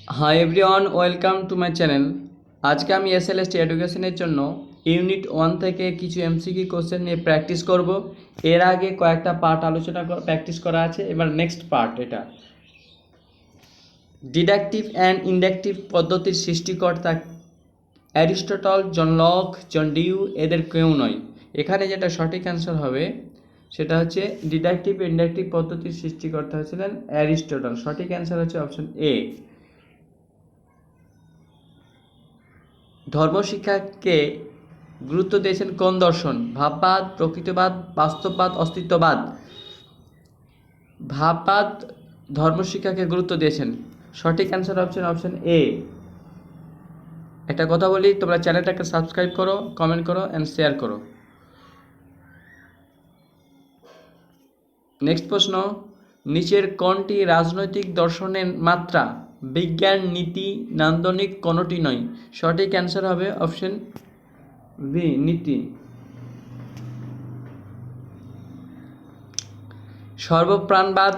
Hi everyone, welcome to my channel. আজকে আমি SLST এডুকেশনের জন্য ইউনিট 1 থেকে কিছু এমসিকিউ কোশ্চেন নিয়ে প্র্যাকটিস করব। এর আগে কয়েকটা পার্ট প্র্যাকটিস করা আছে, এবার নেক্সট পার্ট এটা। ডিডাকটিভ অ্যান্ড ইন্ডাকটিভ পদ্ধতির সৃষ্টিকর্তা Aristotle, John Locke, John Dewey এদের কেউ নয়। এখানে যেটা সঠিক অ্যান্সার হবে সেটা হচ্ছে ডিডাকটিভ ইন্ডাকটিভ পদ্ধতির সৃষ্টিকর্তা হচ্ছিলেন অ্যারিস্টটল। সঠিক অ্যান্সার হচ্ছে অপশন এ। ধর্মশিক্ষাকে গুরুত্ব দিয়েছেন কোন দর্শন? ভাববাদ, প্রকৃতিবাদ, বাস্তববাদ, অস্তিত্ববাদ। ভাববাদ ধর্মশিক্ষাকে গুরুত্ব দিয়েছেন। সঠিক অ্যান্সার অপশন এ। একটা কথা বলি, তোমরা চ্যানেলটাকে সাবস্ক্রাইব করো, কমেন্ট করো অ্যান্ড শেয়ার করো। নেক্সট প্রশ্ন, নিচের কোনটি রাজনৈতিক দর্শনের মাত্রা? বিজ্ঞান, নীতি, নান্দনিক কোনটি নয়। সঠিক অ্যান্সার হবে অপশন বি, নীতি। সর্বপ্রাণবাদ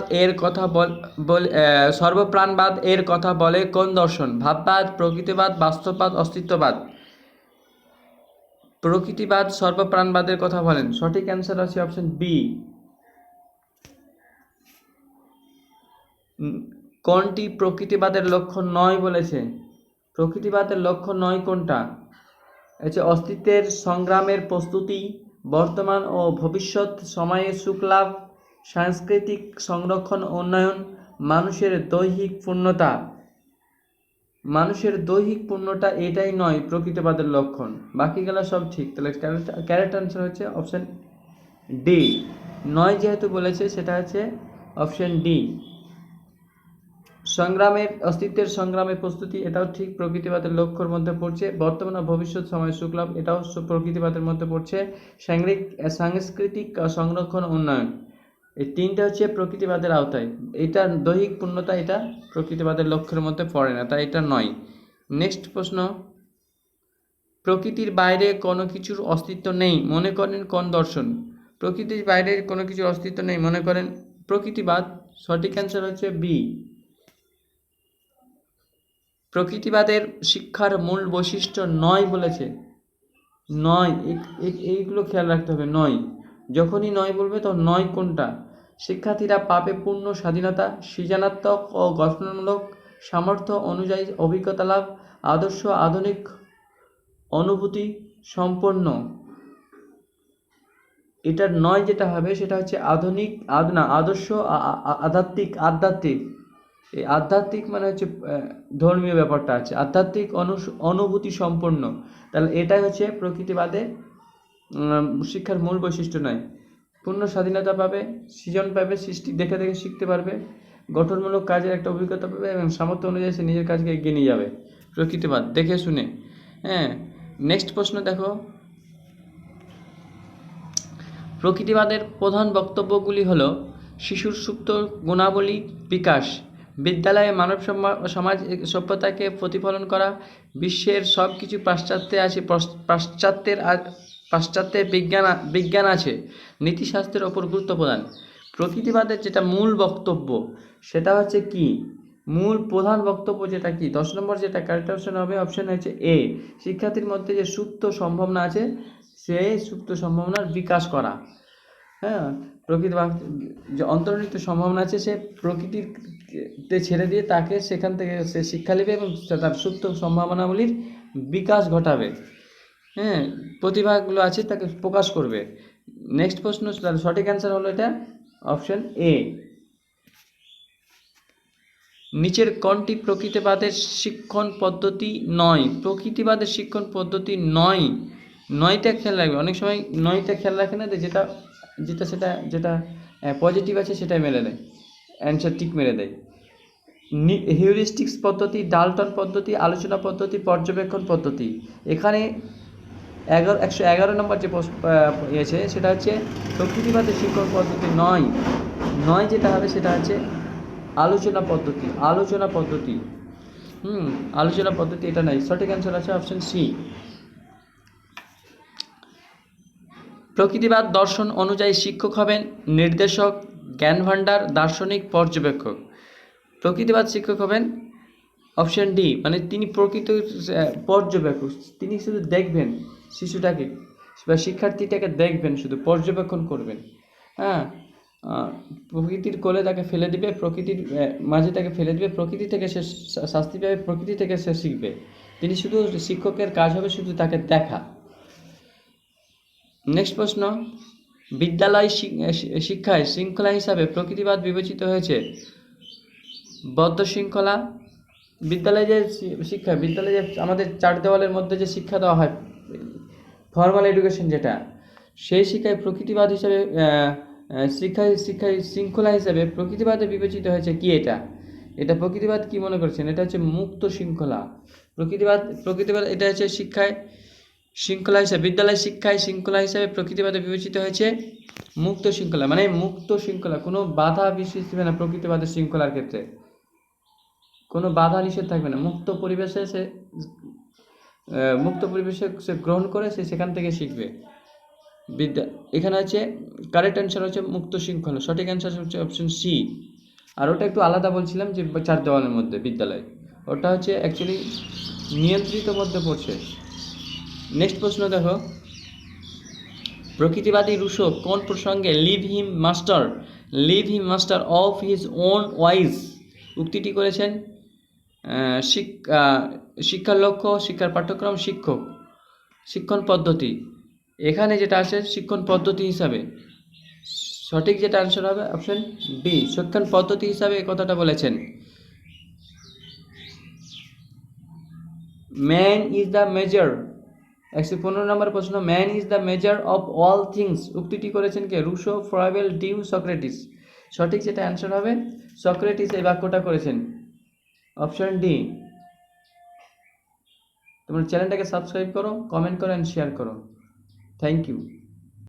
এর কথা বলে কোন দর্শন? ভাববাদ, প্রকৃতিবাদ, বাস্তববাদ, অস্তিত্ববাদ। প্রকৃতিবাদ সর্বপ্রাণবাদের কথা বলেন। সঠিক অ্যান্সার আছে অপশন বি। কোনটি প্রকৃতিবাদের লক্ষ্য নয় বলেছে? প্রকৃতিবাদের লক্ষ্য নয় কোনটা? হচ্ছে অস্তিত্বের সংগ্রামের প্রস্তুতি, বর্তমান ও ভবিষ্যৎ সময়ে সুখলাভ, সাংস্কৃতিক সংরক্ষণ উন্নয়ন, মানুষের দৈহিক পূর্ণতা। মানুষের দৈহিক পূর্ণতা এটাই নয় প্রকৃতিবাদের লক্ষণ, বাকিগুলো সব ঠিক। তাহলে ক্যারেক্ট আনসার হচ্ছে অপশন ডি। নয় যেহেতু বলেছে সেটা হচ্ছে অপশন ডি। অস্তিত্বের সংগ্রামের প্রস্তুতি, এটাও ঠিক প্রকৃতিবাদের লক্ষ্যের মধ্যে পড়ছে। বর্তমান ও ভবিষ্যৎ সময় সুখলাভ, এটাও প্রকৃতিবাদের মধ্যে পড়ছে। সাংস্কৃতিক সংরক্ষণ উন্নয়ন, এই তিনটা হচ্ছে প্রকৃতিবাদের আওতায়। এটা দৈহিক পূর্ণতা, এটা প্রকৃতিবাদের লক্ষ্যের মধ্যে পড়ে না, তাই এটা নয়। নেক্সট প্রশ্ন, প্রকৃতির বাইরে কোনো কিছুর অস্তিত্ব নেই মনে করেন কোন দর্শন? প্রকৃতির বাইরে কোনো কিছুর অস্তিত্ব নেই মনে করেন প্রকৃতিবাদ। সঠিক অ্যান্সার হচ্ছে বি। প্রকৃতিবাদের শিক্ষার মূল বৈশিষ্ট্য নয় বলেছে। নয়, এইগুলো খেয়াল রাখতে হবে। নয়, যখনই নয় বলবে তো নয় কোনটা? শিক্ষার্থীরা পাবে পূর্ণ স্বাধীনতা, সৃজনাত্মক ও গঠনমূলক সামর্থ্য অনুযায়ী অভিজ্ঞতা লাভ, আদর্শ আধুনিক অনুভূতি সম্পন্ন। এটার নয় যেটা হবে সেটা হচ্ছে আধুনিক আদর্শ আধ্যাত্মিক। এই আধ্যাত্মিক মানে হচ্ছে ধর্মীয় ব্যাপারটা আছে, আধ্যাত্মিক অনুভূতি সম্পন্ন। তাহলে এটাই হচ্ছে প্রকৃতিবাদে শিক্ষার মূল বৈশিষ্ট্য নয়। পূর্ণ স্বাধীনতা পাবে, সৃজন পাবে, সৃষ্টি দেখে দেখে শিখতে পারবে, গঠনমূলক কাজের একটা অভিজ্ঞতা পাবে এবং সামর্থ্য অনুযায়ী সে নিজের কাজকে এগিয়ে নিয়ে যাবে। প্রকৃতিবাদ দেখে শুনে। হ্যাঁ, নেক্সট প্রশ্ন দেখো, প্রকৃতিবাদের প্রধান বক্তব্যগুলি হলো শিশুর সুপ্ত গুণাবলী বিকাশ, বিদ্যালয়ে মানব সমাজ সভ্যতাকে প্রতিফলন করা, বিশ্বের সব কিছু পাশ্চাত্যে আছে, পাশ্চাত্যের বিজ্ঞান আছে, নীতিশাস্ত্রের ওপর গুরুত্ব প্রদান। প্রকৃতিবাদের যেটা মূল বক্তব্য সেটা হচ্ছে কি? মূল প্রধান বক্তব্য যেটা কি? 10 নম্বর যেটা কারেক্ট অপশন হবে অপশন হচ্ছে এ। শিক্ষার্থীর মধ্যে যে সুপ্ত সম্ভাবনা আছে সেই সুপ্ত সম্ভাবনার বিকাশ করা। হ্যাঁ, প্রকৃতিবাদ যে অন্তর্নিহিত সম্ভাবনা আছে সে প্রকৃতিতে ছেড়ে দিয়ে তাকে সেখান থেকে সে শিক্ষা নেবে এবং তার সুপ্ত সম্ভাবনাগুলির বিকাশ ঘটাবে। হ্যাঁ, প্রতিভাগুলো আছে তাকে প্রকাশ করবে। নেক্সট প্রশ্ন, সঠিক অ্যান্সার হলো এটা অপশন এ। নিচের কোনটি প্রকৃতিবাদের শিক্ষণ পদ্ধতি নয়? প্রকৃতিবাদের শিক্ষণ পদ্ধতি নয়। নয়টা খেয়াল রাখবে, অনেক সময় নয়টা খেয়াল রাখে না, যেটা যেটা সেটা যেটা পজিটিভ আছে সেটাই মেরে দেয়, অ্যান্সার টিক মেরে দেয়। হিউরিস্টিক্স পদ্ধতি, ডাল্টন পদ্ধতি, আলোচনা পদ্ধতি, পর্যবেক্ষণ পদ্ধতি। এখানে 111 নম্বর যে ইয়েছে সেটা হচ্ছে প্রকৃতিবাদের শিক্ষণ পদ্ধতি নয়। নয় যেটা হবে সেটা হচ্ছে আলোচনা পদ্ধতি। আলোচনা পদ্ধতি এটা নাই। সঠিক অ্যান্সার আছে অপশন সি। প্রকৃতিবাদ দর্শন অনুযায়ী শিক্ষক হবেন নির্দেশক, জ্ঞান ভাণ্ডার, দার্শনিক, পর্যবেক্ষক। প্রকৃতিবাদ শিক্ষক হবেন অপশন ডি, মানে তিনি প্রকৃত পর্যবেক্ষক, তিনি শুধু দেখবেন শিশুটাকে বা শিক্ষার্থীটাকে দেখবেন, শুধু পর্যবেক্ষণ করবেন। হ্যাঁ, প্রকৃতির কোলে তাকে ফেলে দিবে, প্রকৃতির মাঝে তাকে ফেলে দিবে, প্রকৃতি থেকে সে শাস্তি পাবে, প্রকৃতি থেকে সে শিখবে। তিনি শুধু, শিক্ষকের কাজ হবে শুধু তাকে দেখা। নেক্সট প্রশ্ন, বিদ্যালয় শিক্ষায় শৃঙ্খলা হিসাবে প্রকৃতিবাদ বিবেচিত হয়েছে বদ্ধ শৃঙ্খলা। বিদ্যালয়ে যে শিক্ষা, বিদ্যালয়ে যে আমাদের চার দেওয়ালের মধ্যে যে শিক্ষা দেওয়া হয়, ফর্মাল এডুকেশন যেটা, সেই শিক্ষায় প্রকৃতিবাদ হিসাবে শিক্ষায় শৃঙ্খলা হিসাবে প্রকৃতিবাদে বিবেচিত হয়েছে কি? এটা প্রকৃতিবাদ কি মনে করছেন? এটা হচ্ছে মুক্ত শৃঙ্খলা। প্রকৃতিবাদ এটা হচ্ছে শিক্ষায় শৃঙ্খলা হিসাবে, বিদ্যালয় শিক্ষায় শৃঙ্খলা হিসাবে প্রকৃতিবাদে বিবেচিত হয়েছে মুক্ত শৃঙ্খলা, মানে মুক্ত শৃঙ্খলা, কোনো বাধা বিশেষ থাকবে না প্রকৃতিবাদের শৃঙ্খলার ক্ষেত্রে, কোনো বাধা নিষেধ থাকবে না। মুক্ত পরিবেশে সে গ্রহণ করে সে সেখান থেকে শিখবে। এখানে আছে কারেক্ট অ্যান্সার হচ্ছে মুক্ত শৃঙ্খলা, সঠিক অ্যান্সার হচ্ছে অপশন সি। আর ওটা একটু আলাদা বলছিলাম যে চার দেওয়ালের মধ্যে বিদ্যালয়, ওটা হচ্ছে অ্যাকচুয়ালি নিয়ন্ত্রিত মধ্যে পড়ছে। নেক্সট প্রশ্ন দেখো, প্রকৃতিবাদী রুশো কোন প্রসঙ্গে leave him master of his own wise উক্তিটি করেছেন? শিক্ষার লক্ষ্য, শিক্ষার পাঠ্যক্রম, শিক্ষণ পদ্ধতি। এখানে যেটা আছে শিক্ষণ পদ্ধতি হিসাবে, সঠিক যেটা আনসার হবে অপশন বি, শিক্ষণ পদ্ধতি হিসাবে এই কথাটা বলেছেন। ম্যান ইজ দ্য মেজার, 115 নম্বর প্রশ্ন, man is the measure of all things উক্তিটি করেছেন কে? Rousseau, Froebel, Dewey, Socrates. সঠিক যেটা অ্যান্সার হবে সক্রেটিস এই বাক্যটা করেছেন, অপশন ডি। তোমরা চ্যানেলটাকে সাবস্ক্রাইব করো, কমেন্ট করো অ্যান্ড শেয়ার করো। Thank you.